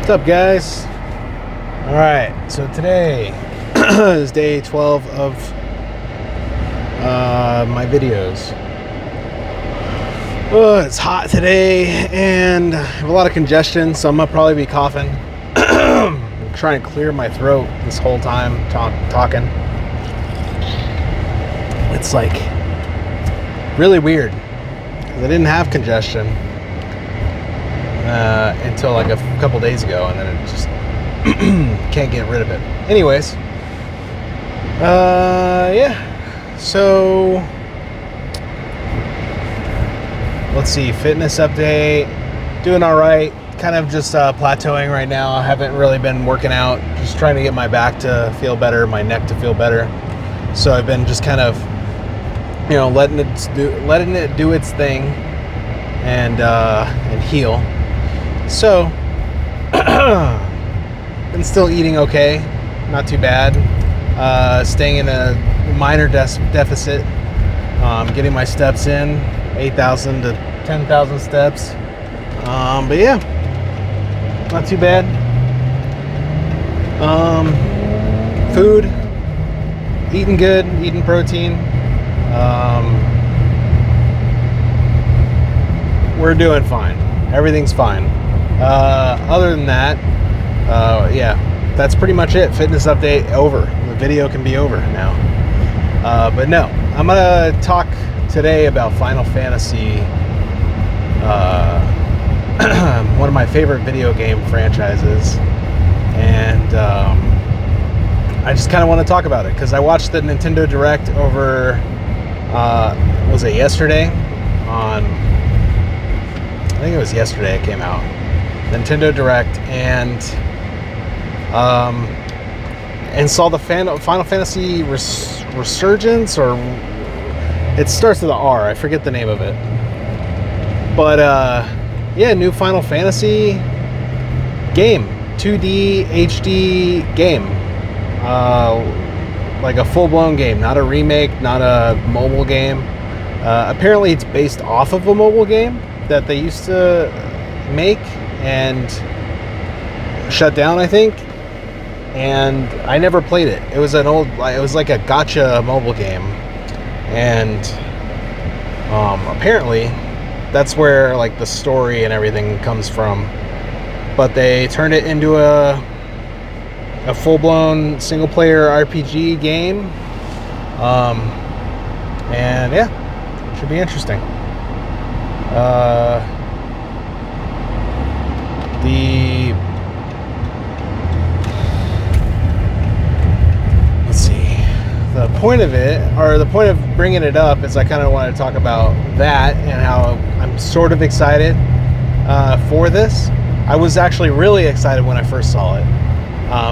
What's up, guys? All right, so today is day 12 of my videos. Oh, it's hot today and I have a lot of congestion, so I'm gonna probably be coughing. I'm trying to clear my throat this whole time talking. It's like really weird because I didn't have congestion until like a couple days ago, and then it just can't get rid of it. Anyways, yeah. So let's see. Fitness update. Doing all right. Kind of just plateauing right now. I haven't really been working out. Just trying to get my back to feel better, my neck to feel better. So I've been just kind of, letting it do its thing and heal. So, been still eating okay, not too bad. Staying in a minor deficit. Getting my steps in, 8,000 to 10,000 steps. But yeah, not too bad. Food, eating good, eating protein. We're doing fine. Everything's fine. Other than that, yeah, that's pretty much it. Fitness update over. The video can be over now. But no, I'm gonna talk today about Final Fantasy, one of my favorite video game franchises, and I just kind of want to talk about it because I watched the Nintendo Direct over, was it yesterday? I think it was yesterday it came out. Nintendo Direct, and saw the Final Fantasy Resurgence, or it starts with an R. I forget the name of it. But yeah, new Final Fantasy game, 2D HD game, like a full-blown game, not a remake, not a mobile game. Apparently, it's based off of a mobile game that they used to make and shut down, I think. And I never played it. It was like a gacha mobile game, and apparently that's where like the story and everything comes from. But they turned it into a full-blown single-player RPG game, and yeah, should be interesting. The point of it, or the point of bringing it up, is I kind of want to talk about that and how I'm sort of excited for this. I was actually really excited when I first saw it.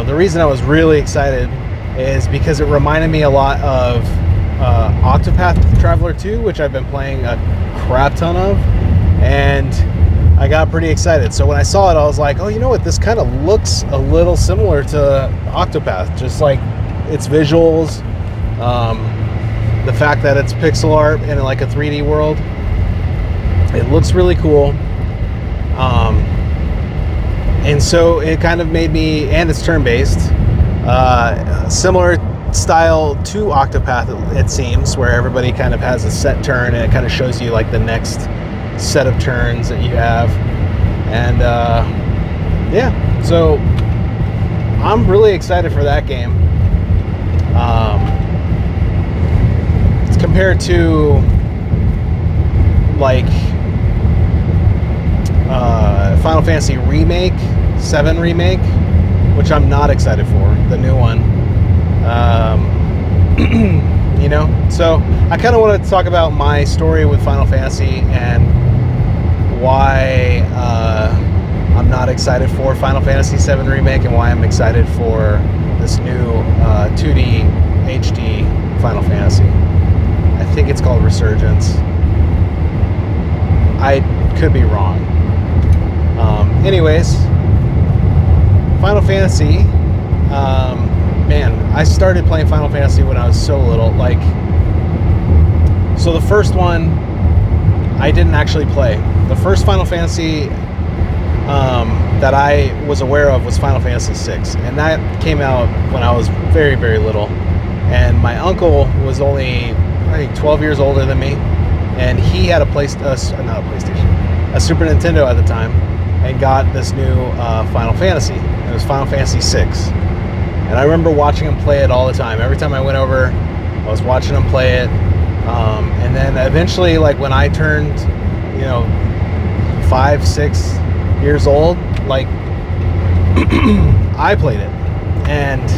The reason I was really excited is because it reminded me a lot of Octopath Traveler 2, which I've been playing a crap ton of, and I got pretty excited. So when I saw it, I was like, oh, you know what, this kind of looks a little similar to Octopath, just like its visuals, the fact that it's pixel art in like a 3D world. It looks really cool. And so it kind of made me, and it's turn-based, similar style to Octopath, it seems, where everybody kind of has a set turn and it kind of shows you like the next set of turns that you have. And yeah, so I'm really excited for that game. It's compared to like Final Fantasy Remake 7 Remake, which I'm not excited for, the new one. So I kind of wanted to talk about my story with Final Fantasy and why I'm not excited for Final Fantasy 7 Remake and why I'm excited for this new 2D HD Final Fantasy. I think it's called Resurgence. I could be wrong. Anyways, Final Fantasy, man, I started playing Final Fantasy when I was so little. So the first one I didn't actually play. The first Final Fantasy that I was aware of was Final Fantasy VI, and that came out when I was very, very little. And my uncle was only, I think, 12 years older than me, and he had a Super Nintendo at the time, and got this new Final Fantasy. It was Final Fantasy VI, and I remember watching him play it all the time. Every time I went over, I was watching him play it. And then eventually, like when I turned, 5, 6 years old, like I played it, and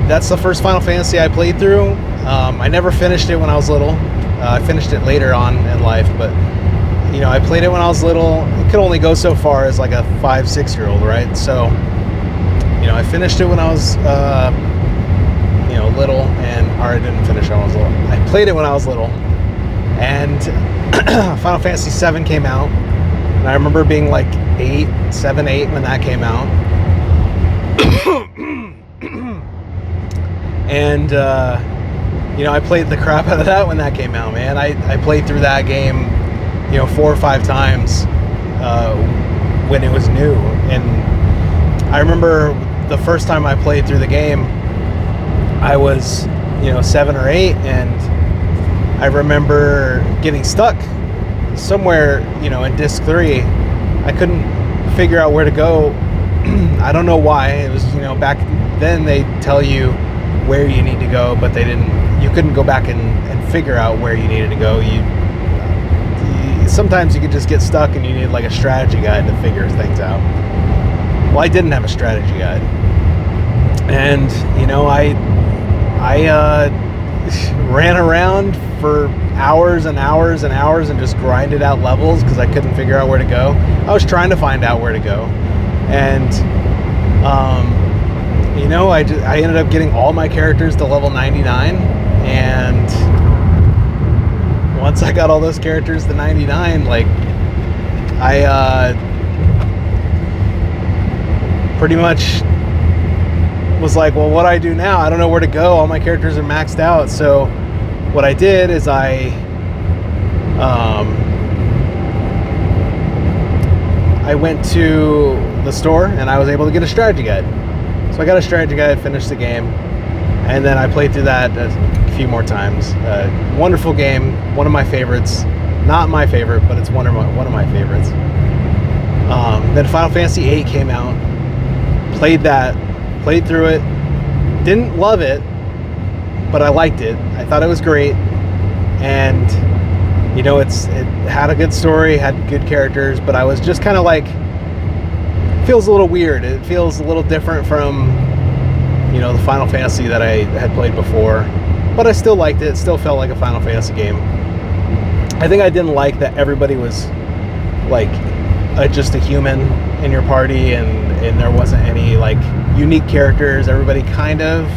that's the first Final Fantasy I played through. I never finished it when I was little. I finished it later on in life, but I played it when I was little. It could only go so far as like a 5, 6 year old, right? So I finished it when I was little, or I didn't finish it when I was little. I played it when I was little, and Final Fantasy VII came out, and I remember being like 7, 8 when that came out. And I played the crap out of that when that came out, man. I played through that game 4 or 5 times when it was new. And I remember the first time I played through the game, I was 7 or 8, and I remember getting stuck somewhere in disc 3. I couldn't figure out where to go. I don't know why. It was back then they tell you where you need to go, but you couldn't go back and figure out where you needed to go. Sometimes you could just get stuck and you need like a strategy guide to figure things out. Well, I didn't have a strategy guide, and I ran around for hours and hours and hours and just grinded out levels because I couldn't figure out where to go. I was trying to find out where to go, and I ended up getting all my characters to level 99, and once I got all those characters to 99, like I pretty much was like, well, what do I do now? I don't know where to go. All my characters are maxed out. So what I did is I went to the store and I was able to get a strategy guide. So I got a strategy guide, finished the game, and then I played through that a few more times. Wonderful game, one of my favorites. Not my favorite, but it's one of my favorites. Then Final Fantasy VIII came out. Played through it. Didn't love it, but I liked it. I thought it was great, and it had a good story, had good characters, but I was just kind of like, feels a little weird. It feels a little different from the Final Fantasy that I had played before, but I still liked it. It still felt like a Final Fantasy game. I think I didn't like that everybody was like just a human in your party, and there wasn't any like unique characters. Everybody kind of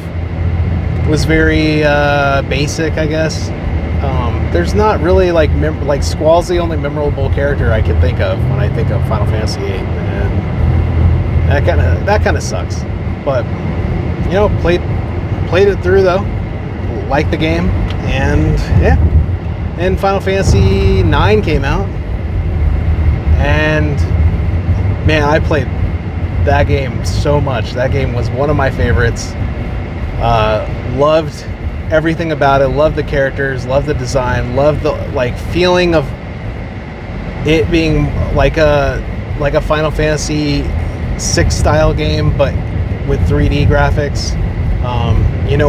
was very basic, I guess. There's not really like Squall's the only memorable character I can think of when I think of Final Fantasy VIII, and that kind of sucks. But played it through though, liked the game, and yeah. And Final Fantasy IX came out, and man, I played that game so much. That game was one of my favorites. Loved everything about it. Loved the characters. Loved the design. Loved the feeling of it being like a Final Fantasy VI style game, but with 3D graphics.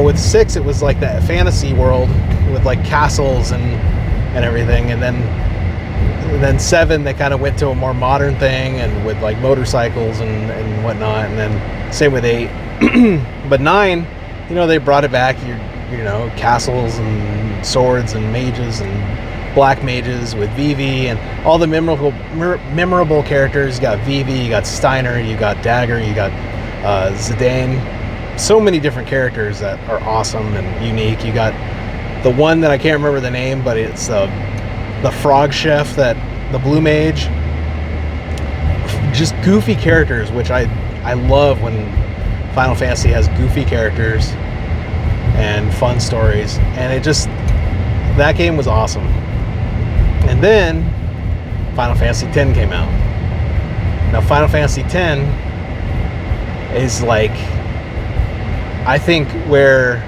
With 6 it was like that fantasy world with like castles and everything, and then 7 they kind of went to a more modern thing and with like motorcycles and whatnot, and then same with 8. But 9, they brought it back. Castles and swords and mages and black mages with Vivi and all the memorable characters. You got Vivi, you got Steiner, you got Dagger, you got Zidane. So many different characters that are awesome and unique. You got the one that I can't remember the name, but it's the frog chef, the blue mage. Just goofy characters, which I love when Final Fantasy has goofy characters and fun stories, and that game was awesome. And then Final Fantasy X came out. Now, Final Fantasy X is like, I think where,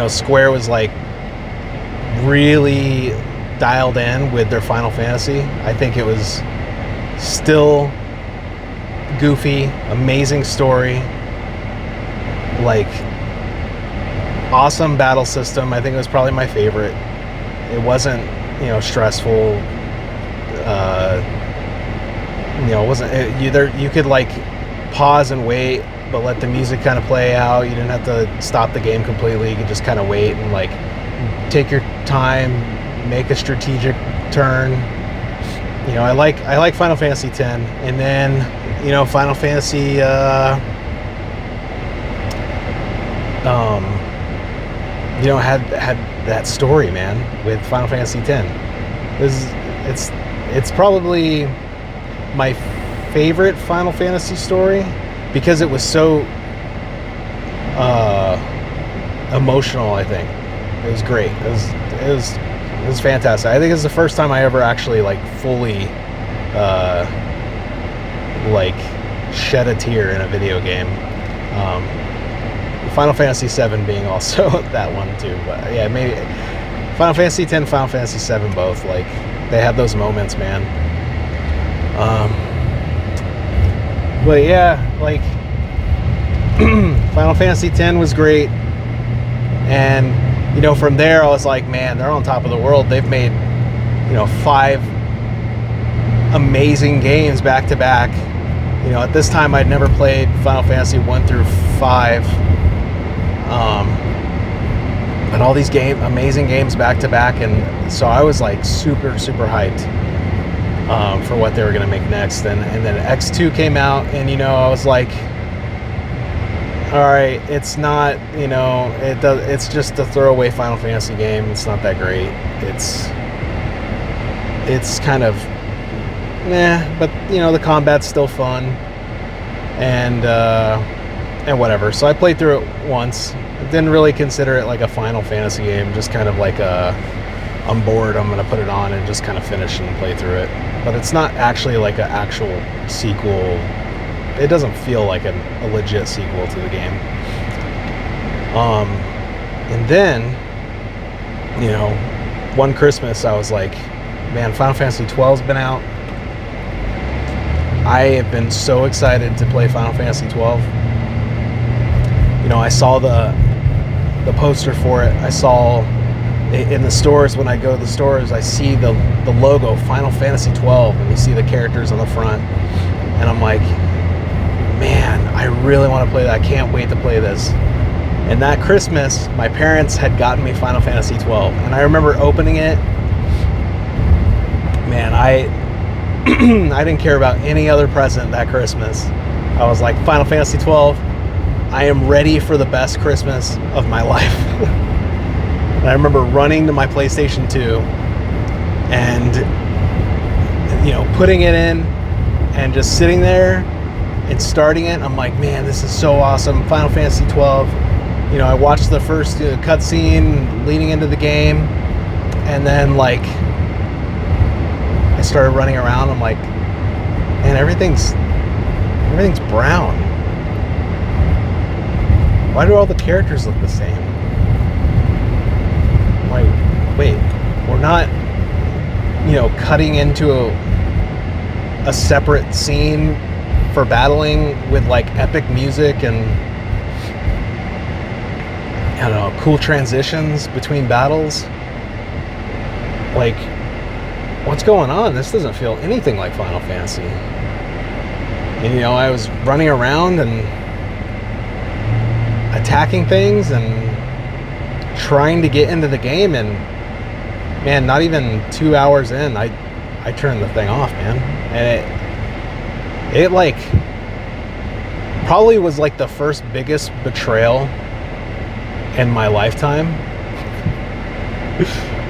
Square was like really dialed in with their Final Fantasy. I think it was still goofy, amazing story, like awesome battle system. I think it was probably my favorite. It wasn't, stressful. It wasn't. You could like pause and wait, but let the music kind of play out. You didn't have to stop the game completely. You could just kind of wait and like take your time, make a strategic turn. I like Final Fantasy X, and then Final Fantasy had that story, man, with Final Fantasy X. It's probably my favorite Final Fantasy story because it was so emotional. I think it was great. It was fantastic. I think it's the first time I ever actually like fully like shed a tear in a video game. Final Fantasy VII being also that one too, but yeah, maybe Final Fantasy X, Final Fantasy VII, both like they had those moments, man. But yeah, like Final Fantasy X was great, and from there I was like, man, they're on top of the world. They've made 5 amazing games back to back. At this time I'd never played Final Fantasy 1 through 5. But all these amazing games back to back, and so I was like super hyped for what they were going to make next. And then X2 came out, and I was like, all right, it's not, it's just a throwaway Final Fantasy game. It's not that great. It's kind of but the combat's still fun, and whatever. So I played through it once. Didn't really consider it like a Final Fantasy game, just kind of like I'm bored, I'm gonna put it on and just kind of finish and play through it. But it's not actually like an actual sequel. It doesn't feel like a legit sequel to the game. And then, one Christmas I was like, man, Final Fantasy 12's been out. I have been so excited to play Final Fantasy 12. I saw the poster for it. I saw in the stores, when I go to the stores, I see the logo Final Fantasy 12, and you see the characters on the front, and I'm like, man, I really want to play that. I can't wait to play this. And that Christmas, my parents had gotten me Final Fantasy 12, and I remember opening it. Man, I didn't care about any other present that Christmas. I was like, Final Fantasy 12, I am ready for the best Christmas of my life. And I remember running to my PlayStation 2 and, putting it in and just sitting there and starting it. I'm like, man, this is so awesome. Final Fantasy 12. I watched the first cutscene leading into the game, and then like I started running around. I'm like, man, everything's brown. Why do all the characters look the same? Like, wait, we're not, cutting into a separate scene for battling with like epic music and, I don't know, cool transitions between battles. Like, what's going on? This doesn't feel anything like Final Fantasy. And, I was running around and attacking things and trying to get into the game, and man, not even 2 hours in, I turned the thing off, man. And it like probably was like the first biggest betrayal in my lifetime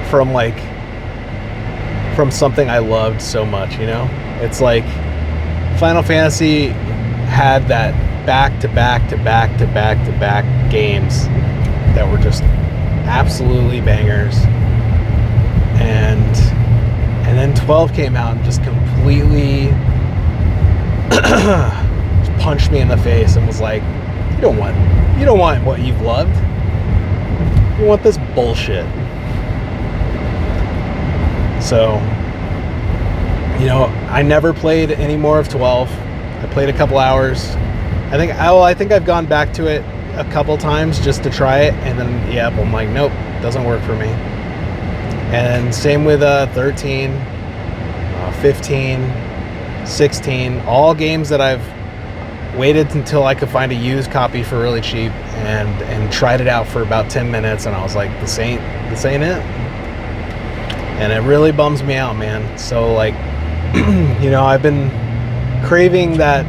from something I loved so much. It's like Final Fantasy had that back to back games that were just absolutely bangers, and And then 12 came out and just completely punched me in the face and was like, you don't want what you've loved. You want this bullshit. So, you know, I never played any more of 12. I played a couple hours. I think I've gone back to it a couple times just to try it, and then I'm like, nope, doesn't work for me. And same with 13, 15, 16, all games that I've waited until I could find a used copy for really cheap and tried it out for about 10 minutes, and I was like, this ain't it. And it really bums me out, man. So like, you know, I've been craving that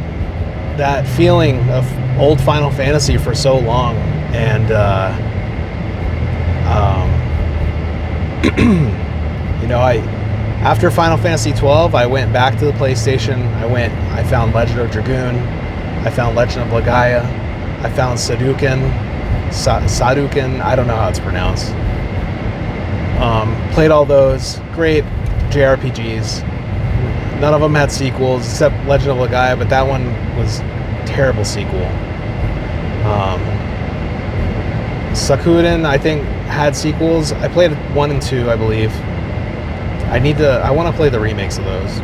feeling of old Final Fantasy for so long, and you know, after Final Fantasy 12, I went back to the PlayStation. I found Legend of Dragoon, I found Legend of Legaia, I found Saduken, I don't know how it's pronounced. Played all those great JRPGs. None of them had sequels except Legend of Legaia, but that one was a terrible sequel. Sakuden, I think, had sequels. I played 1 and 2, I believe. I want to play the remakes of those.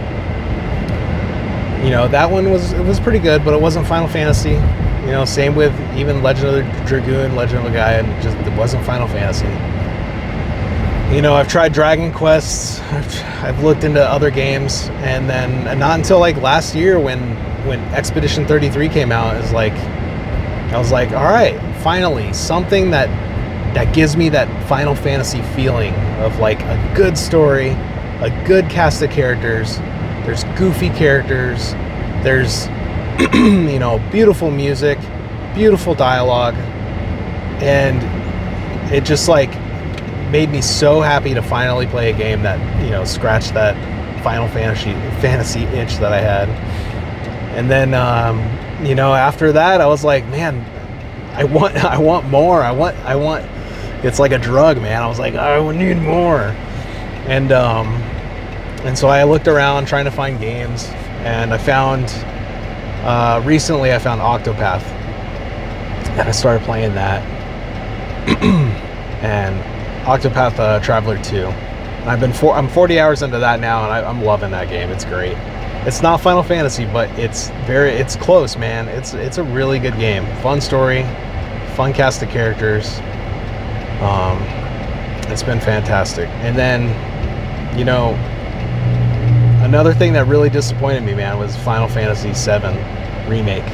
You know, that one was pretty good, but it wasn't Final Fantasy. You know, same with even Legend of Dragoon, Legend of Legaia, it wasn't Final Fantasy. You know, I've tried Dragon Quests, I've looked into other games, and then not until like last year when Expedition 33 came out, I was like, all right, finally, something that gives me that Final Fantasy feeling of like a good story, a good cast of characters, there's goofy characters, there's, you know, beautiful music, beautiful dialogue, and it just like made me so happy to finally play a game that, you know, scratched that Final Fantasy itch that I had. And then, you know, after that, I was like, man, I want more. I want. It's like a drug, man. I was like, I need more. And so I looked around trying to find games, and I found recently I found Octopath, and I started playing that. And Octopath Traveler 2. And I'm 40 hours into that now, and I'm loving that game. It's great. It's not Final Fantasy, but it's close, man. It's a really good game. Fun story, fun cast of characters. It's been fantastic. And then, you know, another thing that really disappointed me, man, was Final Fantasy VII Remake.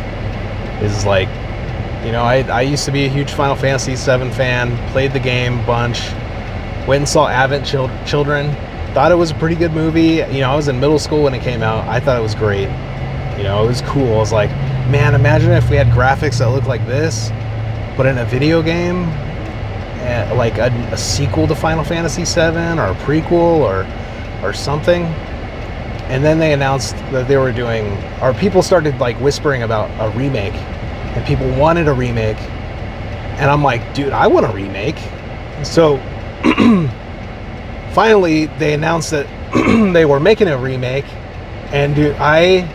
Is like, you know, I used to be a huge Final Fantasy VII fan, played the game a bunch, went and saw Advent Children, thought it was a pretty good movie. You know, I was in middle school when it came out. I thought it was great. You know, it was cool. I was like, man, imagine if we had graphics that looked like this, but in a video game, like a sequel to Final Fantasy VII or a prequel or something. And then they announced that they were doing, or people started like whispering about a remake, and people wanted a remake, and I'm like, dude, I want a remake. So finally they announced that they were making a remake, and dude, I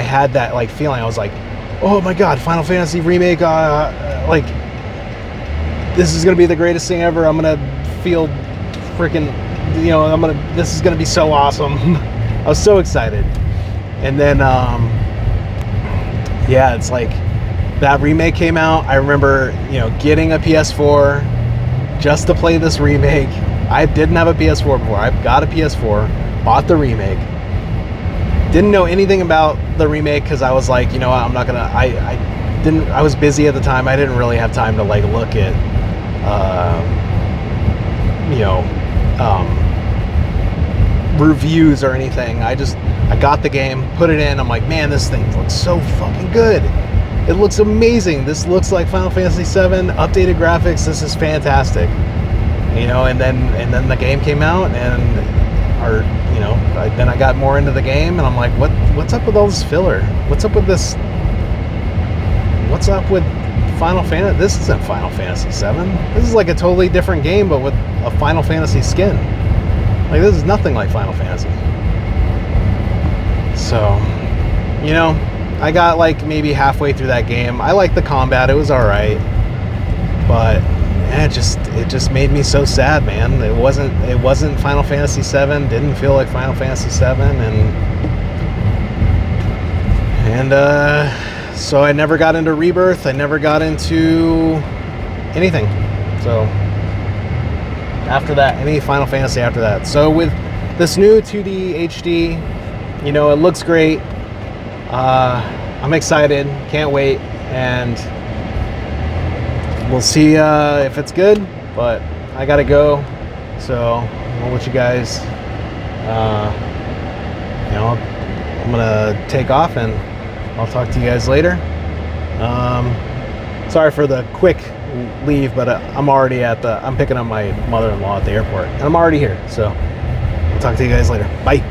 had that like feeling. I was like, oh my god, Final Fantasy remake, like this is gonna be the greatest thing ever. I'm gonna feel freaking, you know, this is gonna be so awesome. I was so excited. And then yeah, it's like that remake came out. I remember, you know, getting a PS4 just to play this remake. I didn't have a PS4 before. I got a PS4, bought the remake. Didn't know anything about the remake because I was like, you know what, I'm not gonna, I was busy at the time. I didn't really have time to like look at you know, reviews or anything. I got the game, put it in. I'm like, man, this thing looks so fucking good. It looks amazing. This looks like Final Fantasy VII, updated graphics. This is fantastic. You know, and then the game came out, and you know, then I got more into the game, and I'm like, what's up with all this filler? What's up with this? What's up with Final Fantasy? This isn't Final Fantasy VII. This is like a totally different game, but with a Final Fantasy skin. Like, this is nothing like Final Fantasy. So, you know, I got like maybe halfway through that game. I liked the combat, it was alright. But man, it just made me so sad, man. It wasn't Final Fantasy VII, didn't feel like Final Fantasy VII, and so I never got into Rebirth, I never got into anything. So after that, any Final Fantasy after that. So with this new 2D HD, you know, it looks great. I'm excited, can't wait, and we'll see if it's good, but I gotta go. So I'll let you guys, you know, I'm gonna take off and I'll talk to you guys later. Sorry for the quick leave, but I'm picking up my mother-in-law at the airport, and I'm already here. So I'll talk to you guys later. Bye.